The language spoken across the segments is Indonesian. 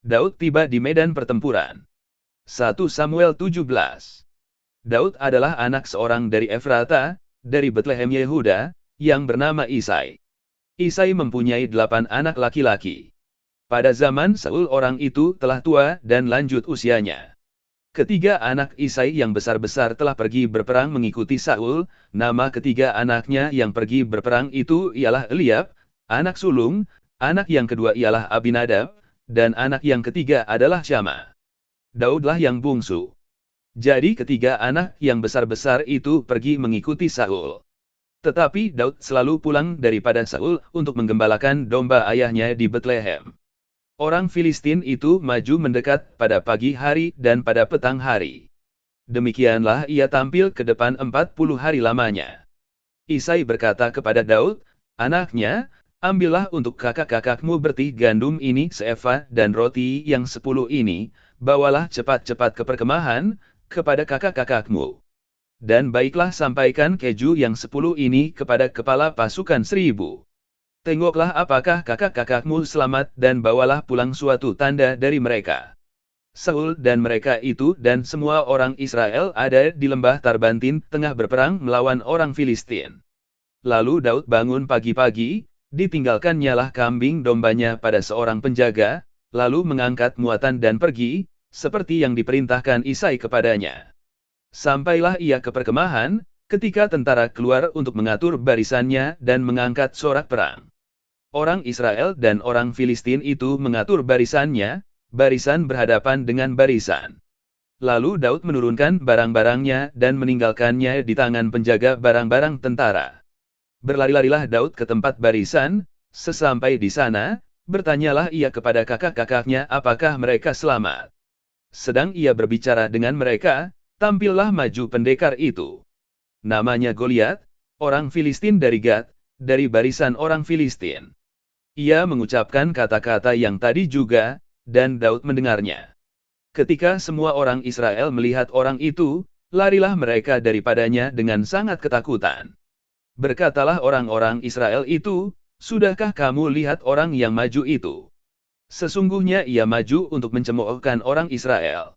Daud tiba di medan pertempuran. 1 Samuel 17. Daud adalah anak seorang dari Efrata, dari Betlehem Yehuda, yang bernama Isai. Isai mempunyai 8 anak laki-laki. Pada zaman Saul orang itu telah tua dan lanjut usianya. Ketiga anak Isai yang besar-besar telah pergi berperang mengikuti Saul. Nama ketiga anaknya yang pergi berperang itu ialah Eliab, anak sulung, anak yang kedua ialah Abinadab, dan anak yang ketiga adalah Syama. Daudlah yang bungsu. Jadi ketiga anak yang besar-besar itu pergi mengikuti Saul. Tetapi Daud selalu pulang daripada Saul untuk menggembalakan domba ayahnya di Betlehem. Orang Filistin itu maju mendekat pada pagi hari dan pada petang hari. Demikianlah ia tampil ke depan 40 hari lamanya. Isai berkata kepada Daud, anaknya, ambillah untuk kakak-kakakmu bertih gandum ini seefa dan roti yang 10 ini, bawalah cepat-cepat ke perkemahan, kepada kakak-kakakmu. Dan baiklah sampaikan keju yang 10 ini kepada kepala pasukan 1000. Tengoklah apakah kakak-kakakmu selamat dan bawalah pulang suatu tanda dari mereka. Saul dan mereka itu dan semua orang Israel ada di lembah Tarbantin tengah berperang melawan orang Filistin. Lalu Daud bangun pagi-pagi, ditinggalkannya lah kambing dombanya pada seorang penjaga, lalu mengangkat muatan dan pergi, seperti yang diperintahkan Isai kepadanya. Sampailah ia ke perkemahan, ketika tentara keluar untuk mengatur barisannya dan mengangkat sorak perang. Orang Israel dan orang Filistin itu mengatur barisannya, barisan berhadapan dengan barisan. Lalu Daud menurunkan barang-barangnya dan meninggalkannya di tangan penjaga barang-barang tentara. Berlari-larilah Daud ke tempat barisan, sesampai di sana, bertanyalah ia kepada kakak-kakaknya apakah mereka selamat. Sedang ia berbicara dengan mereka, tampillah maju pendekar itu. Namanya Goliat, orang Filistin dari Gat, dari barisan orang Filistin. Ia mengucapkan kata-kata yang tadi juga, dan Daud mendengarnya. Ketika semua orang Israel melihat orang itu, larilah mereka daripadanya dengan sangat ketakutan. Berkatalah orang-orang Israel itu, sudahkah kamu lihat orang yang maju itu? Sesungguhnya ia maju untuk mencemoohkan orang Israel.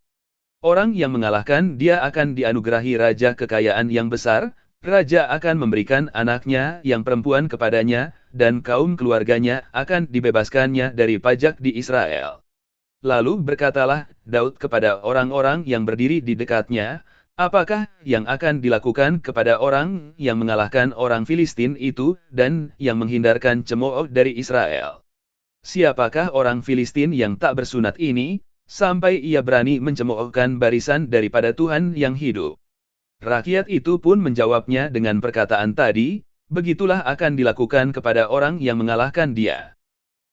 Orang yang mengalahkan dia akan dianugerahi raja kekayaan yang besar, raja akan memberikan anaknya yang perempuan kepadanya, dan kaum keluarganya akan dibebaskannya dari pajak di Israel. Lalu berkatalah Daud kepada orang-orang yang berdiri di dekatnya, apakah yang akan dilakukan kepada orang yang mengalahkan orang Filistin itu, dan yang menghindarkan cemooh dari Israel? Siapakah orang Filistin yang tak bersunat ini, sampai ia berani mencemoohkan barisan daripada Tuhan yang hidup? Rakyat itu pun menjawabnya dengan perkataan tadi, begitulah akan dilakukan kepada orang yang mengalahkan dia.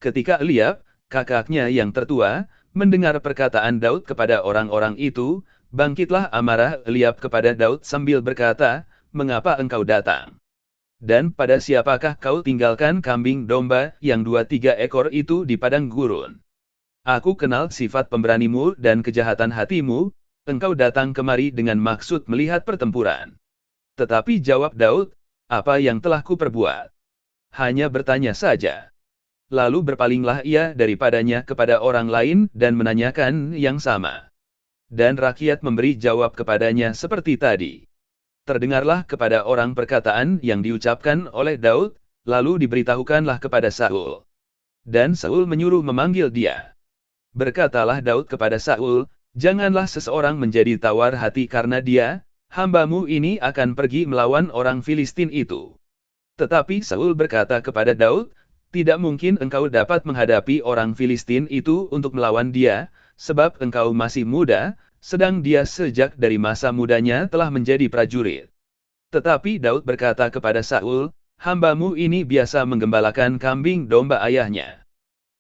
Ketika Eliab, kakaknya yang tertua, mendengar perkataan Daud kepada orang-orang itu, bangkitlah amarah Eliab kepada Daud sambil berkata, mengapa engkau datang? Dan pada siapakah kau tinggalkan kambing domba yang 2-3 ekor itu di padang gurun? Aku kenal sifat pemberanimu dan kejahatan hatimu, engkau datang kemari dengan maksud melihat pertempuran. Tetapi jawab Daud, apa yang telah kuperbuat? Hanya bertanya saja. Lalu berpalinglah ia daripadanya kepada orang lain dan menanyakan yang sama. Dan rakyat memberi jawab kepadanya seperti tadi. Terdengarlah kepada orang perkataan yang diucapkan oleh Daud, lalu diberitahukanlah kepada Saul. Dan Saul menyuruh memanggil dia. Berkatalah Daud kepada Saul, janganlah seseorang menjadi tawar hati karena dia, hambamu ini akan pergi melawan orang Filistin itu. Tetapi Saul berkata kepada Daud, tidak mungkin engkau dapat menghadapi orang Filistin itu untuk melawan dia, sebab engkau masih muda, sedang dia sejak dari masa mudanya telah menjadi prajurit. Tetapi Daud berkata kepada Saul, hambamu ini biasa menggembalakan kambing domba ayahnya.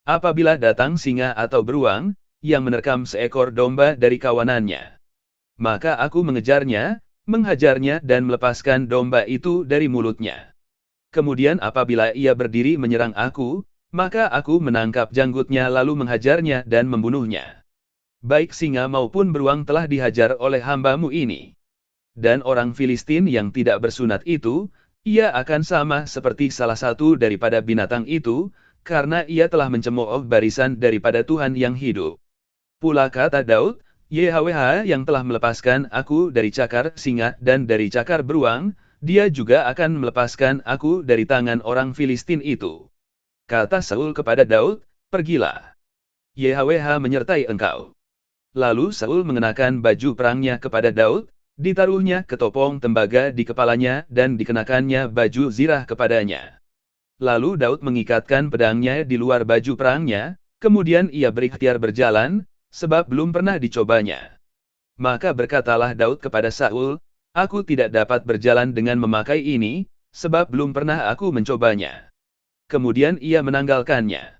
Apabila datang singa atau beruang, yang menerkam seekor domba dari kawanannya, maka aku mengejarnya, menghajarnya dan melepaskan domba itu dari mulutnya. Kemudian apabila ia berdiri menyerang aku, maka aku menangkap janggutnya lalu menghajarnya dan membunuhnya. Baik singa maupun beruang telah dihajar oleh hambamu ini. Dan orang Filistin yang tidak bersunat itu, ia akan sama seperti salah satu daripada binatang itu, karena ia telah mencemooh barisan daripada Tuhan yang hidup. Pula kata Daud, YHWH yang telah melepaskan aku dari cakar singa dan dari cakar beruang, dia juga akan melepaskan aku dari tangan orang Filistin itu. Kata Saul kepada Daud, pergilah. YHWH menyertai engkau. Lalu Saul mengenakan baju perangnya kepada Daud, ditaruhnya ketopong tembaga di kepalanya dan dikenakannya baju zirah kepadanya. Lalu Daud mengikatkan pedangnya di luar baju perangnya, kemudian ia berikhtiar berjalan, sebab belum pernah dicobanya. Maka berkatalah Daud kepada Saul, aku tidak dapat berjalan dengan memakai ini, sebab belum pernah aku mencobanya. Kemudian ia menanggalkannya.